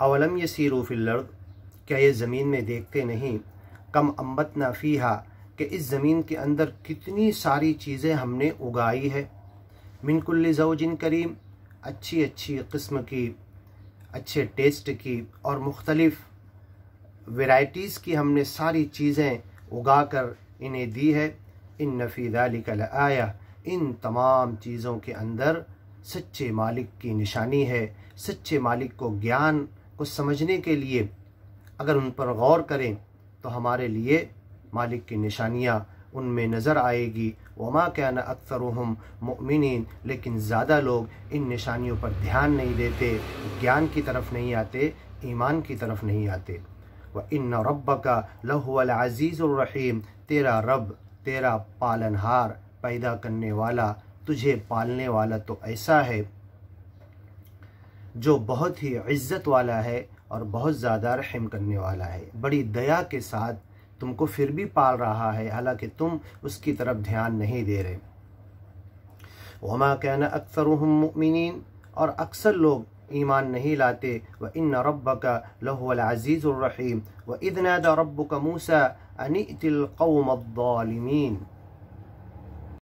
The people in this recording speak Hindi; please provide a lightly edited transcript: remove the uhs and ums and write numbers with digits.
अवलम यसीरू फिल अर्द, क्या ये ज़मीन में देखते नहीं, कम अम्बतना फ़ीहा, कि इस ज़मीन के अंदर कितनी सारी चीज़ें हमने उगाई है, मिन कुल्ली ज़ौजिन करीम, अच्छी अच्छी किस्म की, अच्छे टेस्ट की और मुख्तलिफ़ वैराइटीज़ की हमने सारी चीज़ें उगा कर इन्हें दी है। इन्न फ़ी ज़ालिका लआया, इन तमाम चीज़ों के अंदर सच्चे मालिक की निशानी है। सच्चे मालिक को ज्ञान को समझने के लिए अगर उन पर गौर करें तो हमारे लिए मालिक की निशानियाँ उनमें नज़र आएगी। वमा कान अक्सरुहुम मुमिनीन, लेकिन ज़्यादा लोग इन निशानियों पर ध्यान नहीं देते, ज्ञान की तरफ नहीं आते, ईमान की तरफ नहीं आते। व इन्न रब्बका लहुवल अज़ीज़ुर रहीम, तेरा रब, तेरा पालनहार, पैदा करने वाला, तुझे पालने वाला तो ऐसा है जो बहुत ही इज़्ज़त वाला है और बहुत ज़्यादा रहम करने वाला है। बड़ी दया के साथ तुमको फिर भी पाल रहा है, हालांकि तुम उसकी तरफ ध्यान नहीं दे रहे। वमा कान अक्सरुहुम मुमिनीन, और अक्सर लोग ईमान नहीं लाते। व इन्न रब्बका लहुवल अज़ीज़ुर रहीम, व इज़ नादा रब्बुका मूसा अन इतिल कौम अज़्ज़ालिमीन,